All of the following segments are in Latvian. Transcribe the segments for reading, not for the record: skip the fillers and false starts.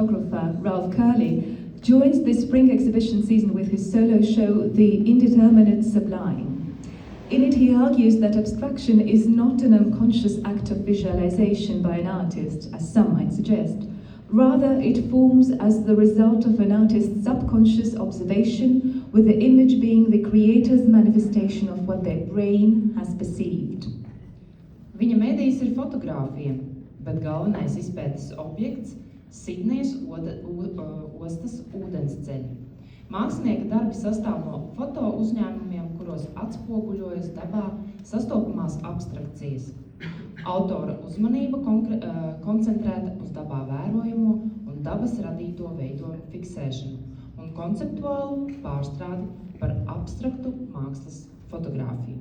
photographer Ralph Kerle joins the spring exhibition season with his solo show, The Indeterminate Sublime. In it, he argues that abstraction is not an unconscious act of visualization by an artist, as some might suggest. Rather, it forms as the result of an artist's subconscious observation, with the image being the creator's manifestation of what their brain has perceived. Viņa medijs ir fotogrāfija, bet galvenais izpētes objekts – Sidnejas ostas ūdensceļi. Mākslinieka darbi sastāv no foto uzņēmumiem, kuros atspoguļojas dabā sastopamās abstrakcijas. Autora uzmanība koncentrēta uz dabā vērojamo un dabas radīto veidojumu fiksēšanu un konceptuālu pārstrādi par abstraktu mākslas fotogrāfiju.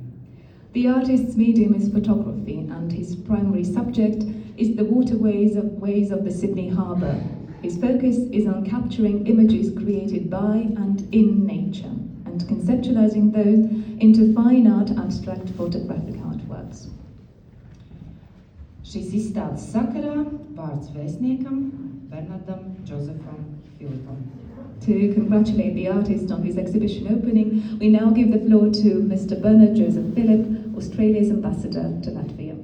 The artist's medium is photography, and his primary subject is the waterways of the Sydney Harbour. His focus is on capturing images created by and in nature, and conceptualizing those into fine art abstract photographic artworks. Šīs izstādes sakarā vārds vēstniekam Bernardam Josefam Filipam. To congratulate the artist on his exhibition opening, we now give the floor to Mr. Bernard Joseph Philip, Australia's ambassador to Latvia.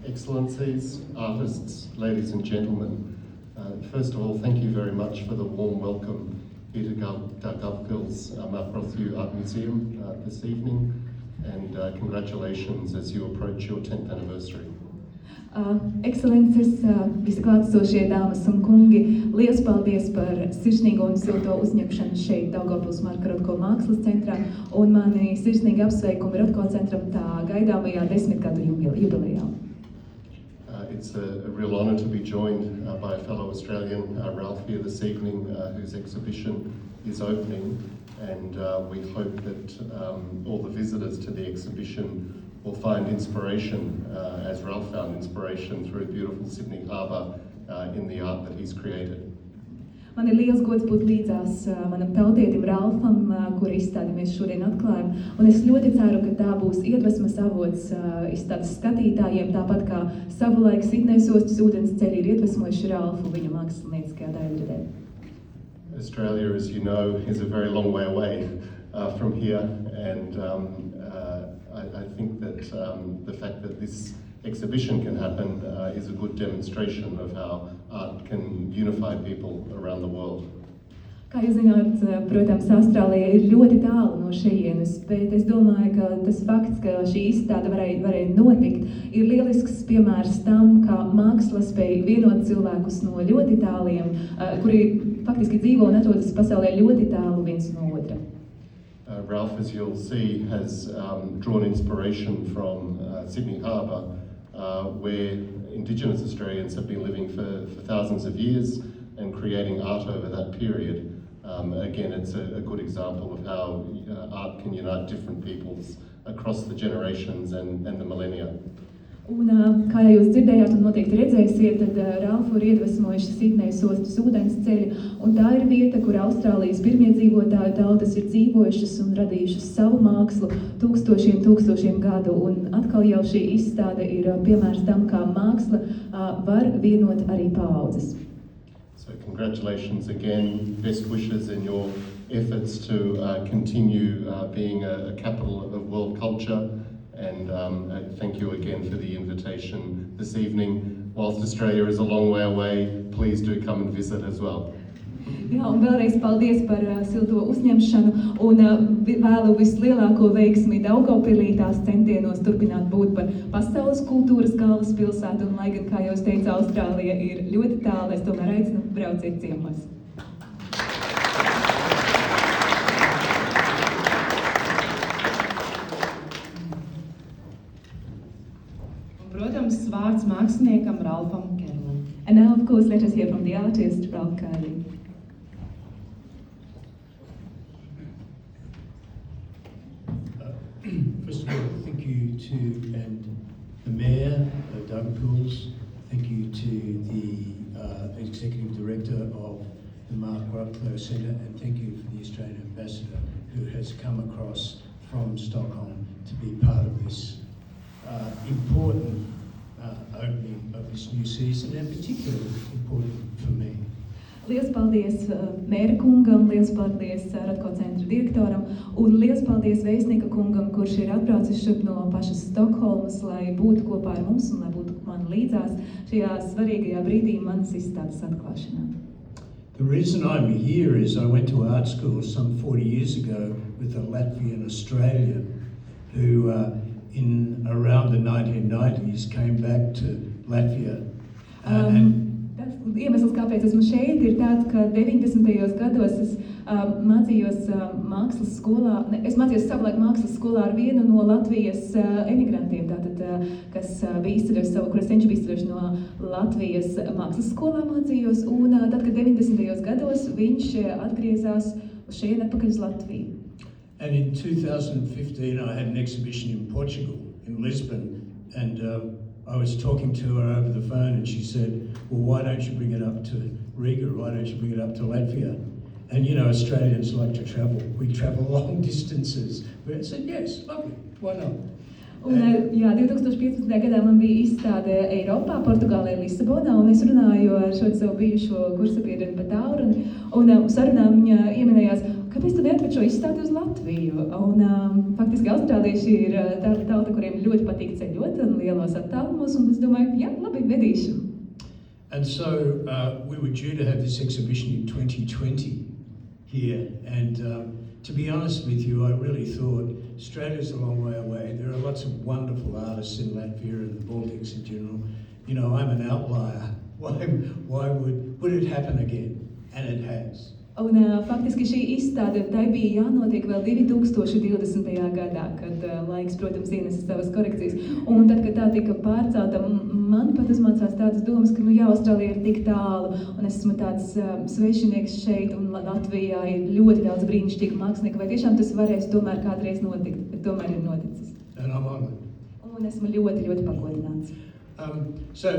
Excellencies, artists, ladies and gentlemen, first of all, thank you very much for the warm welcome here to Gulfkills Markrothju Art Museum this evening, and congratulations as you approach your 10th anniversary. Ekscelences, visi klātesošie dāmas un kungi, liels paldies par sirsnīgo un silto uzņemšanu šeit Daugavpils Marka Rotko mākslas centrā un mani sirsnīgi apsveikumi Rotko centram tā gaidāmajā 10 gadu jubilejā. It's a real honour to be joined by a fellow Australian, Ralph, here this evening, whose exhibition is opening, and we hope that all the visitors to the exhibition will find inspiration, as Ralph found inspiration through beautiful Sydney Harbour in the art that he's created. Man ir liels gods būt līdzās manam tautietim Ralfam, kur izstādi mēs šodien atklājam, un es ļoti ceru, ka tā būs iedvesmas avots izstādes skatītājiem, tāpat kā savulaik Sidnejas ostas ūdensceļi ir iedvesmojuši Ralfu viņa mākslinieckajā daļradē. Australia, as you know, is a very long way away from here, and I think that the fact that this exhibition can happen is a good demonstration of how art can unify people around the world. Kā jūs zināt, protams, Austrālija ir ļoti tālu no šejienes, bet es domāju, ka tas fakts, ka šī izstāde varēja notikt, ir lielisks piemērs tam, kā māksla spēj vienot cilvēkus no ļoti tāliem, kuri faktiski dzīvo un atrodas pasaulē ļoti tālu viens no otra. Ralph, as you'll see, has drawn inspiration from Sydney Harbour, where Indigenous Australians have been living for thousands of years and creating art over that period. Again, it's a good example of how art can unite different peoples across the generations and the millennia. Un, kā jūs dzirdējāt un noteikti redzēsiet, tad Ralfu ir iedvesmojuši Sidnejas ostas ūdensceļi, un tā ir vieta, kur Austrālijas pirmie dzīvotāju tautas ir dzīvojušas un radījušas savu mākslu tūkstošiem gadu, un atkal jau šī izstāde ir piemērs tam, kā māksla var vienot arī paaudzes. So congratulations again, best wishes in your efforts to continue being a capital of world culture. And thank you again for the invitation this evening. Whilst Australia is a long way away, please do come and visit as well. Jā, un vēlreiz paldies par silto uzņemšanu un vēlu vislielāko veiksmi Daugavpilī tās centienos turpināt būt par pasaules kultūras galvaspilsētu, un lai gan, kā jūs teica, Austrālija ir ļoti tālu, es tomēr aicinu brauciet ciemos. Protams, vārds māksliniekam Ralfam Kerle. And now, of course, let us hear from the artist, Ralph Kerle. First of all, thank you to the Mayor of Daugavpils, thank you to the Executive Director of the Mark Rothko Centre, and thank you for the Australian Ambassador who has come across from Stockholm to be part of this important opening of this new season, and particularly important for me. Liels paldies mēra kungam, liels paldies Ratko centra direktoram un liels paldies vēstnieka kungam, kurš ir atbraucis šurp no pašas Stokholmas, lai būtu kopā ar mums un lai būtu man līdzās šajā svarīgajā brīdī manas izstādes atklāšanā. The reason I'm here is I went to art school some 40 years ago with a Latvian Australian who in around the 1990s came back to Latvia and Tas iemesls, kāpēc esmu šeit, ir tāds, ka 90. gados es mācījos mākslas skolā, es mācījos savulaik mākslas skolā ar vienu no Latvijas emigrantiem, tātad, kas bija izceļojuši savu, kuras viņš bija izceļojuši no Latvijas mākslas skolā mācījos, un tad, kad 90. gados viņš atgriezās uz šeit atpakaļ uz Latviju. And in 2015 I had an exhibition in Portugal, in Lisbon, and I was talking to her over the phone and she said, well, why don't you bring it up to Riga? Why don't you bring it up to Latvia? And you know, Australians like to travel. We travel long distances. But I said, yes, lovely, why not? Un, jā, 2015. gadā man bija izstāde Eiropā, Portugālē, Lisabonā, un es runāju ar šo savu bijušo kursabiedreni pa tālu, un sarunām viņa ieminējās, kāpēc tu neatved šo izstādi uz Latviju? Un faktiski austrālieši ir tāda tauta, kuriem ļoti patīk ceļot un lielos attālumos, un es domāju, jā, labi, vedīšu. And so we were due to have this exhibition in 2020 here, and to be honest with you, I really thought Australia's a long way away. There are lots of wonderful artists in Latvia and the Baltics in general. You know, I'm an outlier. Why would it happen again? And it has. Un faktiski šī izstāde, tai bija jānotiek vēl 2020. gadā, kad laiks, protams, ienesa savas korekcijas. Un tad, kad tā tika pārcelta, man pat uzmācās tādas domas, ka, nu jā, Austrālija ir tik tālu, un es esmu tāds svešinieks šeit, un Latvijā ir ļoti daudz brīnišķīgu mākslinieku, vai tiešām tas varēs tomēr kādreiz notikt, bet tomēr ir noticis. And I'm honored. Un esmu ļoti, ļoti pagodināts. So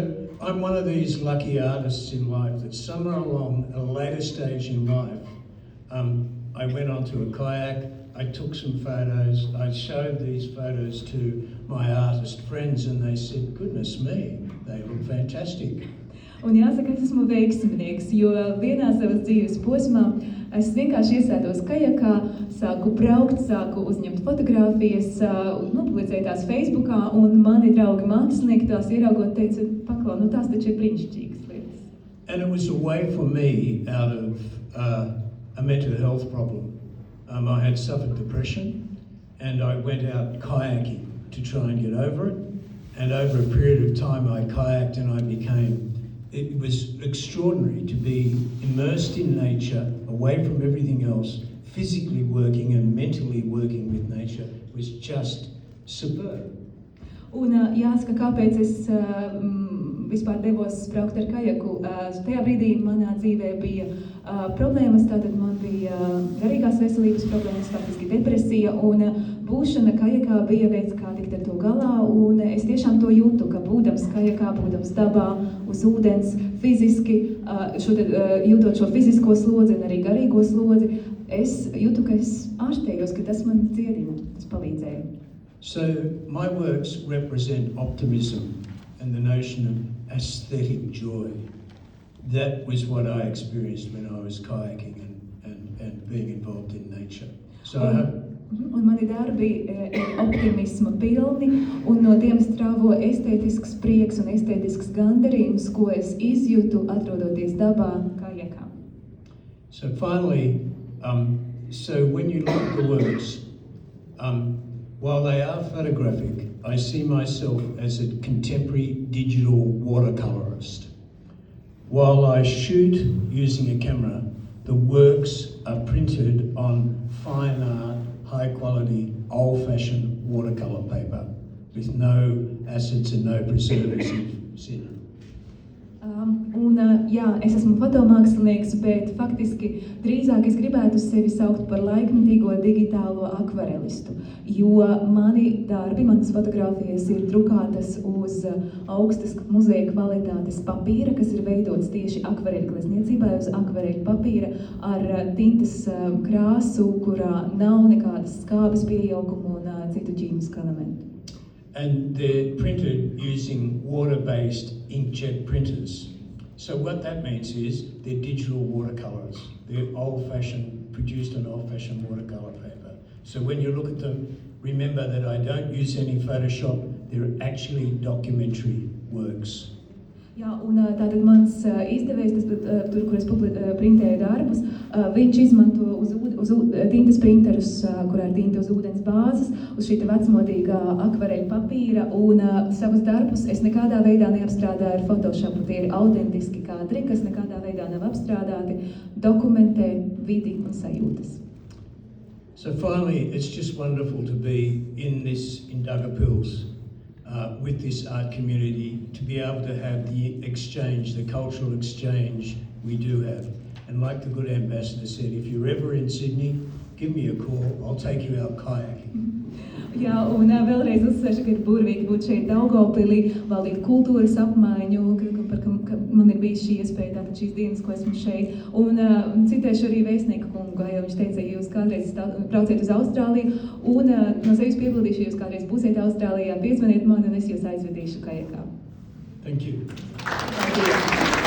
I'm one of these lucky artists in life that somewhere along a later stage in life, I went onto a kayak, I took some photos, I showed these photos to my artist friends and they said, goodness me, they look fantastic. Un jāsaka, es esmu veiksminieks, jo vienā savas dzīves posmā es vienkārši iesēdos kajakā, sāku braukt, sāku uzņemt fotogrāfijas, nopublicēju tās Facebookā, un mani draugi mākslinieki tās ieraugot teica, paklau, nu tās taču ir brīnišķīgas lietas. And it was a way for me out of a mental health problem. I had suffered depression and I went out kayaking to try and get over it. And over a period of time I kayaked and it was extraordinary to be immersed in nature, away from everything else, physically working and mentally working with nature was just superb. Un jāsaka, kāpēc es vispār devos braukt ar kajaku. Tajā brīdī manā dzīvē bija problēmas, tātad man bija garīgās veselības problēmas, faktiski depresija, un būšana kajakā bija veids, kā tikt ar to galā, un es tiešām to jūtu, ka būdams kajakā, būdams dabā, uz ūdens, fiziski, jūtot šo fizisko slodzi un arī garīgo slodzi, es jūtu, ka es ārstējos, ka tas man dziedina, tas palīdzēja. So my works represent optimism and the notion of aesthetic joy. That was what I experienced when I was kayaking and being involved in nature. So I hope... Un mani darbi ir optimisma pilni, un no tiem strāvo estētisks prieks un estētisks gandarījums, ko es izjūtu, atrodoties dabā, kajakā. So finally, so when you look at the works, while they are photographic, I see myself as a contemporary digital watercolorist. While I shoot using a camera, the works are printed on fine art, high quality, old-fashioned watercolor paper with no acids and no preservatives in it. Jā, es esmu fotomākslinieks, bet faktiski drīzāk es gribētu sevi saukt par laikmetīgo digitālo akvarelistu, jo mani darbi, manas fotogrāfijas ir drukātas uz augstas muzeja kvalitātes papīra, kas ir veidots tieši akvareļu glezniecībai, uz akvareļu papīra ar tintas krāsu, kurā nav nekādas skābes pieaugumu un citu ķīmisku elementu. and they're printed using water-based inkjet printers. So what that means is they're digital watercolours. They're old-fashioned, produced on old-fashioned watercolour paper. So when you look at them, remember that I don't use any Photoshop. They're actually documentary works. Jā, un tātad mans izdevējs, tur, kur es printēju darbus, viņš izmanto uz tintas printerus, kurā ir tinta uz ūdens bāzes, uz šī vecmodīgā akvareļa papīra, un savus darbus es nekādā veidā neapstrādāju ar Photoshopu. Tie ir autentiski kadri, kas nekādā veidā nav apstrādāti, dokumentē vidi un sajūtas. So finally, it's just wonderful to be in Daugavpils. With this art community, to be able to have the exchange, the cultural exchange we do have. And like the good ambassador said, if you're ever in Sydney, give me a call, I'll take you out kayaking. Jā, un vēlreiz uzsvešu, ka ir burvīgi būt šeit Daugavpilī, valdīt kultūras apmaiņu, ka man ir bijis šī iespēja, tātad šīs dienas, ko esmu šeit. Un citēšu arī vēstnieku kungu, jo viņš teica, ja jūs kādreiz brauciet uz Austrāliju, un no sevis piebildīšu, ja jūs kādreiz būsiet Austrālijā, piezvaniet man, un es jūs aizvedīšu kajakā. Thank you. Thank you.